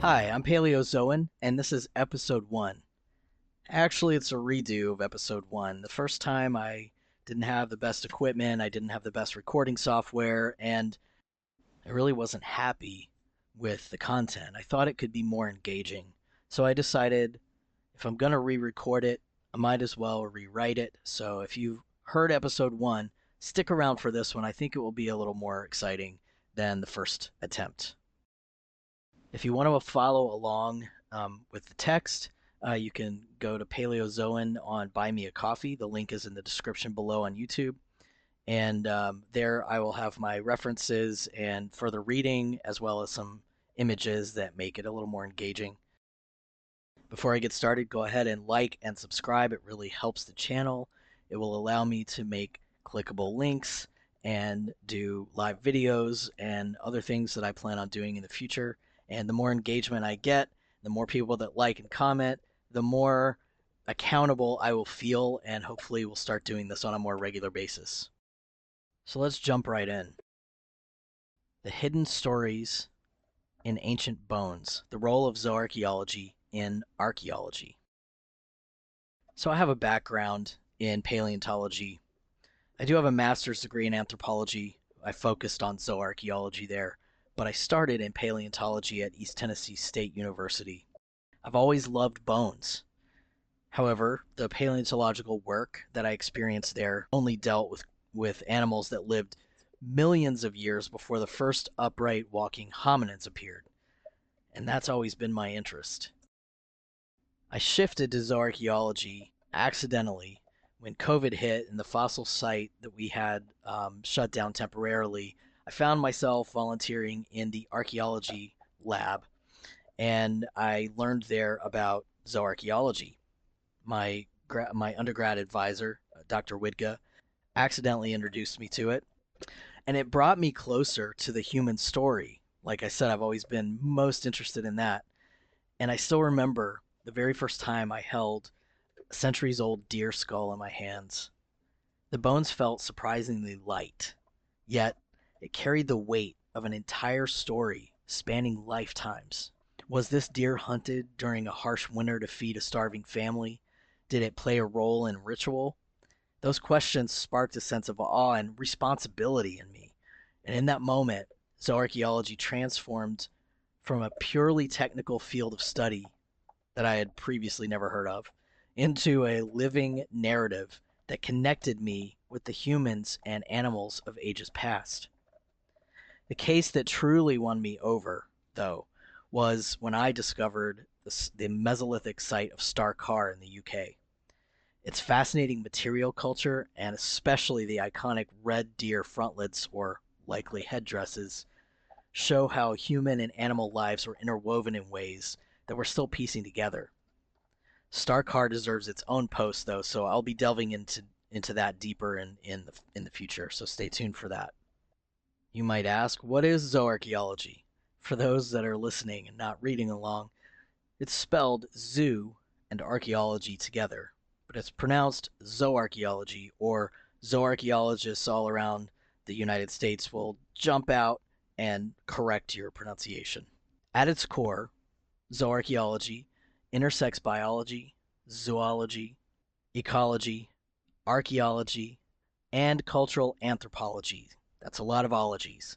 Hi, I'm Paleozoan, and this is episode 1. Actually, it's a redo of episode 1. The first time I didn't have the best equipment, I didn't have the best recording software, and I really wasn't happy with the content. I thought it could be more engaging. So I decided if I'm going to re record it, I might as well rewrite it. So if you've heard episode 1, stick around for this one. I think it will be a little more exciting than the first attempt. If you want to follow along with the text, you can go to Paleozoan on Buy Me a Coffee. The link is in the description below on YouTube. And there I will have my references and further reading, as well as some images that make it a little more engaging. Before I get started, go ahead and like and subscribe. It really helps the channel. It will allow me to make clickable links and do live videos and other things that I plan on doing in the future. And the more engagement I get, the more people that like and comment, the more accountable I will feel, and hopefully we'll start doing this on a more regular basis. So let's jump right in. The hidden stories in ancient bones, the role of zooarchaeology in archaeology. So I have a background in paleontology. I do have a master's degree in anthropology. I focused on zooarchaeology there, but I started in paleontology at East Tennessee State University. I've always loved bones. However, the paleontological work that I experienced there only dealt with animals that lived millions of years before the first upright walking hominids appeared. And that's always been my interest. I shifted to zooarchaeology accidentally when COVID hit and the fossil site that we had shut down temporarily. I found myself volunteering in the archaeology lab, and I learned there about zooarchaeology. My undergrad advisor, Dr. Widga, accidentally introduced me to it, and it brought me closer to the human story. Like I said, I've always been most interested in that, and I still remember the very first time I held a centuries-old deer skull in my hands. The bones felt surprisingly light, yet it carried the weight of an entire story spanning lifetimes. Was this deer hunted during a harsh winter to feed a starving family? Did it play a role in ritual? Those questions sparked a sense of awe and responsibility in me. And in that moment, zooarchaeology transformed from a purely technical field of study that I had previously never heard of into a living narrative that connected me with the humans and animals of ages past. The case that truly won me over, though, was when I discovered the Mesolithic site of Carr in the UK. Its fascinating material culture, and especially the iconic red deer frontlets or likely headdresses, show how human and animal lives were interwoven in ways that we're still piecing together. Carr deserves its own post, though, so I'll be delving into that deeper in the future. So stay tuned for that. You might ask, what is zooarchaeology? For those that are listening and not reading along, it's spelled zoo and archaeology together, but it's pronounced zooarchaeology, or zooarchaeologists all around the United States will jump out and correct your pronunciation. At its core, zooarchaeology intersects biology, zoology, ecology, archaeology, and cultural anthropology. That's a lot of ologies.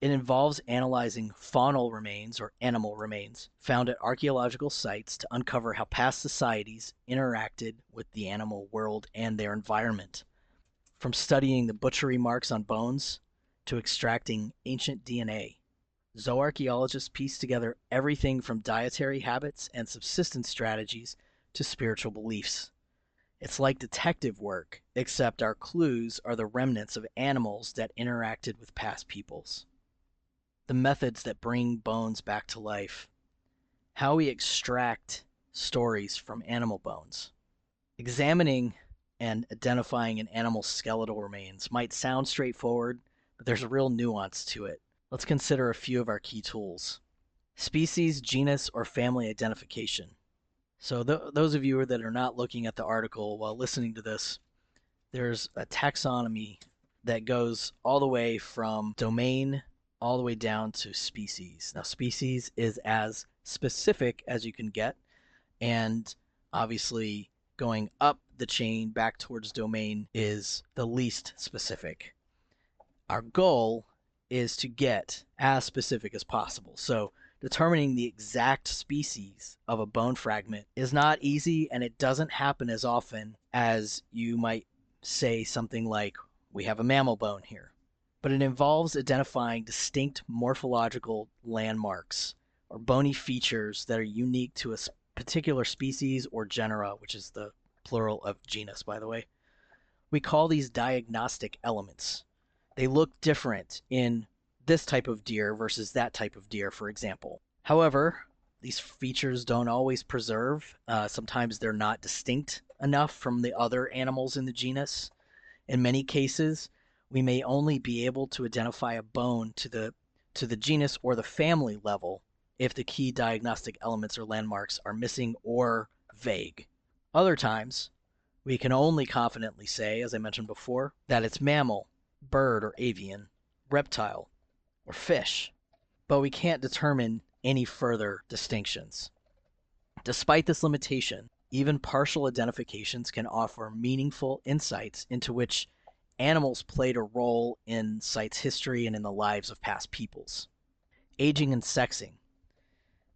It involves analyzing faunal remains or animal remains found at archaeological sites to uncover how past societies interacted with the animal world and their environment. From studying the butchery marks on bones to extracting ancient DNA, zooarchaeologists piece together everything from dietary habits and subsistence strategies to spiritual beliefs. It's like detective work, except our clues are the remnants of animals that interacted with past peoples. The methods that bring bones back to life. How we extract stories from animal bones. Examining and identifying an animal's skeletal remains might sound straightforward, but there's a real nuance to it. Let's consider a few of our key tools. Species, genus, or family identification. So those of you that are not looking at the article while listening to this, there's a taxonomy that goes all the way from domain all the way down to species. Now, species is as specific as you can get, and obviously going up the chain back towards domain is the least specific. Our goal is to get as specific as possible. So determining the exact species of a bone fragment is not easy, and it doesn't happen as often as you might say something like, we have a mammal bone here. But it involves identifying distinct morphological landmarks or bony features that are unique to a particular species or genera, which is the plural of genus, by the way. We call these diagnostic elements. They look different in this type of deer versus that type of deer, for example. However, these features don't always preserve. Sometimes they're not distinct enough from the other animals in the genus. In many cases, we may only be able to identify a bone to the genus or the family level if the key diagnostic elements or landmarks are missing or vague. Other times, we can only confidently say, as I mentioned before, that it's mammal, bird or avian, reptile, or fish, but we can't determine any further distinctions. Despite this limitation, even partial identifications can offer meaningful insights into which animals played a role in sites' history and in the lives of past peoples. Aging and sexing.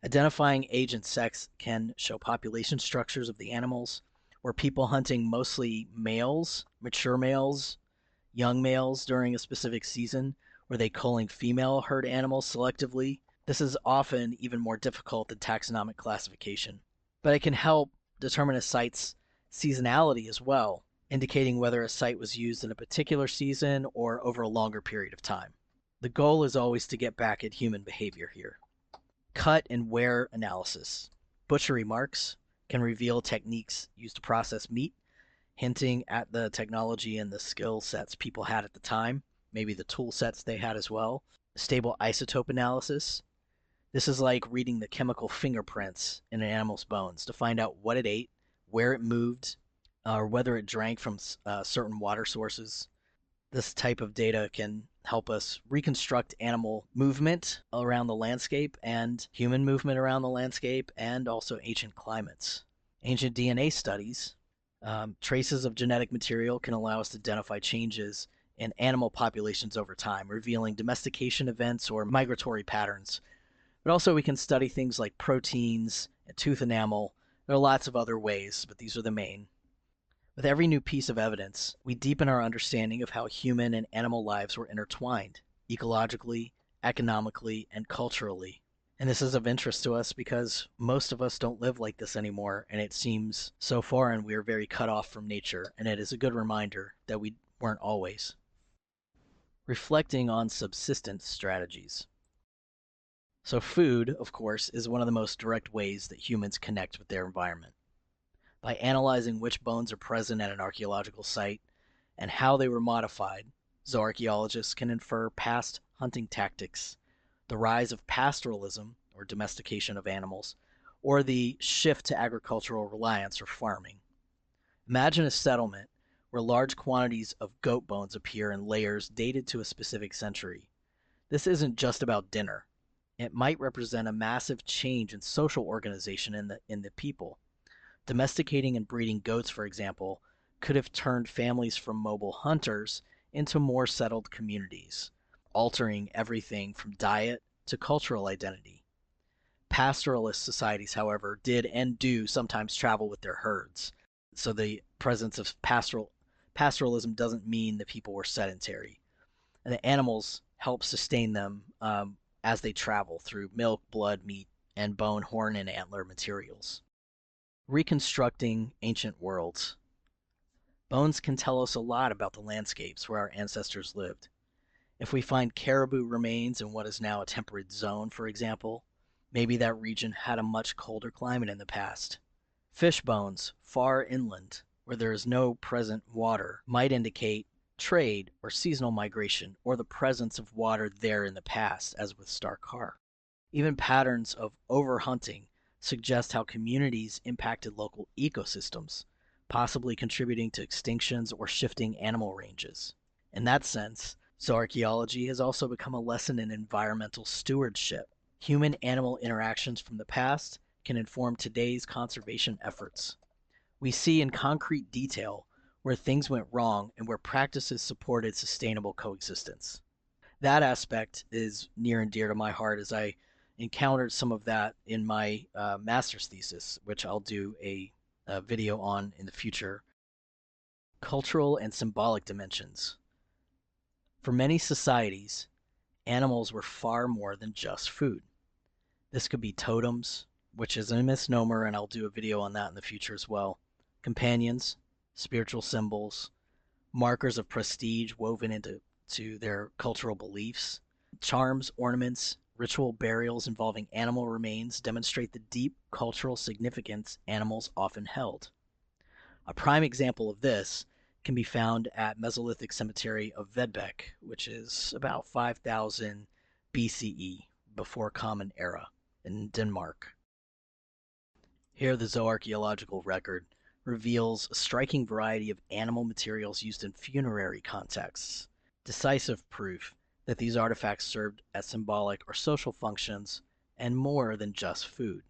Identifying age and sex can show population structures of the animals. Were people hunting mostly males, mature males, young males during a specific season? Were they culling female herd animals selectively? This is often even more difficult than taxonomic classification, but it can help determine a site's seasonality as well, indicating whether a site was used in a particular season or over a longer period of time. The goal is always to get back at human behavior here. Cut and wear analysis. Butchery marks can reveal techniques used to process meat, hinting at the technology and the skill sets people had at the time, maybe the tool sets they had as well. Stable isotope analysis. This is like reading the chemical fingerprints in an animal's bones to find out what it ate, where it moved, or whether it drank from certain water sources. This type of data can help us reconstruct animal movement around the landscape and human movement around the landscape, and also ancient climates. Ancient DNA studies, traces of genetic material can allow us to identify changes in animal populations over time, revealing domestication events or migratory patterns. But also we can study things like proteins and tooth enamel. There are lots of other ways, but these are the main. With every new piece of evidence, we deepen our understanding of how human and animal lives were intertwined, ecologically, economically, and culturally. And this is of interest to us because most of us don't live like this anymore, and it seems so foreign we are very cut off from nature, and it is a good reminder that we weren't always. Reflecting on subsistence strategies. So food, of course, is one of the most direct ways that humans connect with their environment. By analyzing which bones are present at an archaeological site and how they were modified, zooarchaeologists can infer past hunting tactics, the rise of pastoralism, or domestication of animals, or the shift to agricultural reliance or farming. Imagine a settlement where large quantities of goat bones appear in layers dated to a specific century. This isn't just about dinner. It might represent a massive change in social organization in the people. Domesticating and breeding goats, for example, could have turned families from mobile hunters into more settled communities, altering everything from diet to cultural identity. Pastoralist societies, however, did and do sometimes travel with their herds, so the presence of pastoralism doesn't mean the people were sedentary, and the animals help sustain them as they travel through milk, blood, meat, and bone, horn, and antler materials. Reconstructing ancient worlds. Bones can tell us a lot about the landscapes where our ancestors lived. If we find caribou remains in what is now a temperate zone, for example, maybe that region had a much colder climate in the past. Fish bones far inland, where there is no present water, might indicate trade or seasonal migration, or the presence of water there in the past, as with Carr. Even patterns of overhunting suggest how communities impacted local ecosystems, possibly contributing to extinctions or shifting animal ranges. In that sense, zooarchaeology has also become a lesson in environmental stewardship. Human-animal interactions from the past can inform today's conservation efforts. We see in concrete detail where things went wrong and where practices supported sustainable coexistence. That aspect is near and dear to my heart as I encountered some of that in my master's thesis, which I'll do a video on in the future. Cultural and symbolic dimensions. For many societies, animals were far more than just food. This could be totems, which is a misnomer, and I'll do a video on that in the future as well. Companions, spiritual symbols, markers of prestige woven into their cultural beliefs. Charms, ornaments, ritual burials involving animal remains demonstrate the deep cultural significance animals often held. A prime example of this can be found at Mesolithic Cemetery of Vedbeck, which is about 5000 BCE, before Common Era, in Denmark. Here, the zooarchaeological record reveals a striking variety of animal materials used in funerary contexts, decisive proof that these artifacts served as symbolic or social functions and more than just food.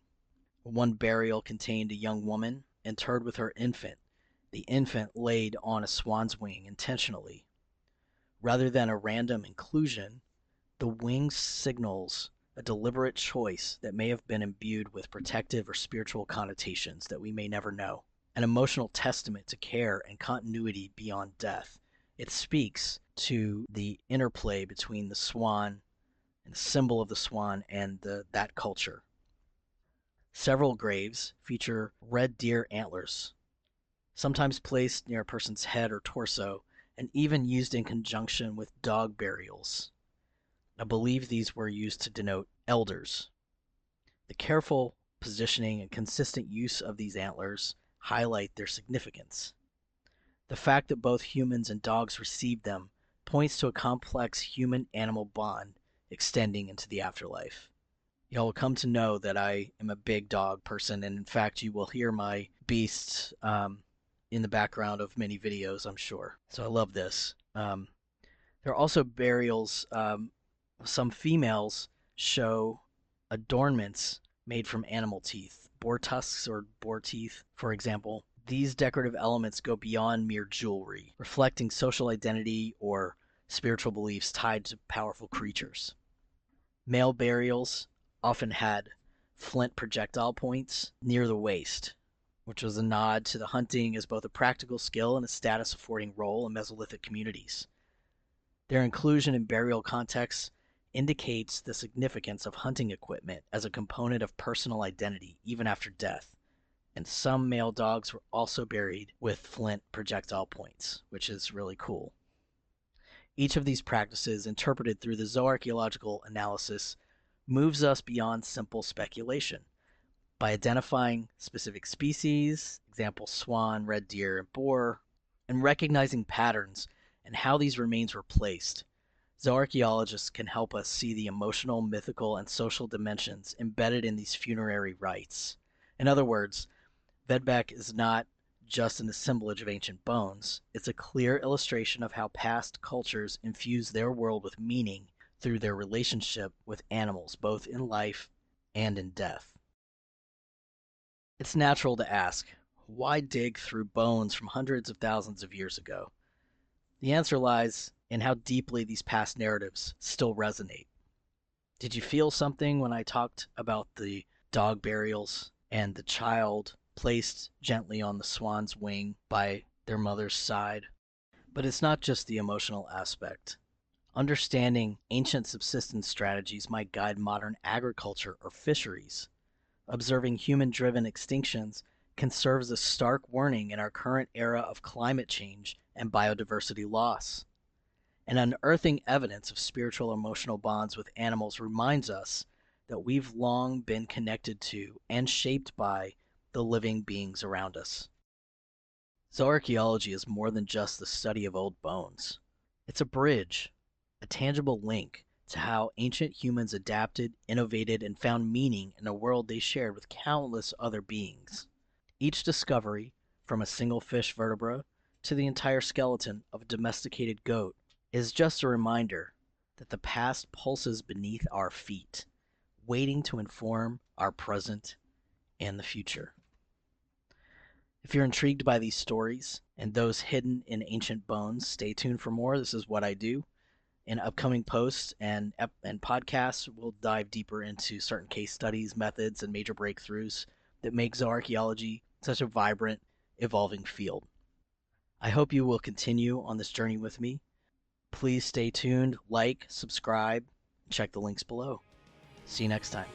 One burial contained a young woman interred with her infant, the infant laid on a swan's wing intentionally. Rather than a random inclusion, the wing signals a deliberate choice that may have been imbued with protective or spiritual connotations that we may never know. An emotional testament to care and continuity beyond death. It speaks to the interplay between the swan and the symbol of the swan and that culture. Several graves feature red deer antlers, sometimes placed near a person's head or torso, and even used in conjunction with dog burials. I believe these were used to denote elders. The careful positioning and consistent use of these antlers highlight their significance. The fact that both humans and dogs received them points to a complex human-animal bond extending into the afterlife. Y'all will come to know that I am a big dog person, and in fact you will hear my beasts in the background of many videos, I'm sure. So I love this. There are also burials. Some females show adornments made from animal teeth, boar tusks or boar teeth, for example. These decorative elements go beyond mere jewelry, reflecting social identity or spiritual beliefs tied to powerful creatures. Male burials often had flint projectile points near the waist, which was a nod to the hunting as both a practical skill and a status-affording role in Mesolithic communities. Their inclusion in burial contexts indicates the significance of hunting equipment as a component of personal identity even after death, and some male dogs were also buried with flint projectile points, which is really cool. Each of these practices, interpreted through the zooarchaeological analysis, moves us beyond simple speculation. By identifying specific species, example swan, red deer, and boar, and recognizing patterns and how these remains were placed, zooarchaeologists can help us see the emotional, mythical, and social dimensions embedded in these funerary rites. In other words, Vedbeck is not just an assemblage of ancient bones, it's a clear illustration of how past cultures infuse their world with meaning through their relationship with animals, both in life and in death. It's natural to ask, why dig through bones from hundreds of thousands of years ago? The answer lies in how deeply these past narratives still resonate. Did you feel something when I talked about the dog burials and the child placed gently on the swan's wing by their mother's side? But it's not just the emotional aspect. Understanding ancient subsistence strategies might guide modern agriculture or fisheries. Observing human-driven extinctions can serve as a stark warning in our current era of climate change and biodiversity loss. And unearthing evidence of spiritual emotional bonds with animals reminds us that we've long been connected to and shaped by the living beings around us. Zooarchaeology is more than just the study of old bones. It's a bridge, a tangible link to how ancient humans adapted, innovated, and found meaning in a world they shared with countless other beings. Each discovery, from a single fish vertebra to the entire skeleton of a domesticated goat, is just a reminder that the past pulses beneath our feet, waiting to inform our present and the future. If you're intrigued by these stories and those hidden in ancient bones, stay tuned for more. This is what I do. In upcoming posts and podcasts, we'll dive deeper into certain case studies, methods, and major breakthroughs that make zooarchaeology such a vibrant, evolving field. I hope you will continue on this journey with me. Please stay tuned, like, subscribe, and check the links below. See you next time.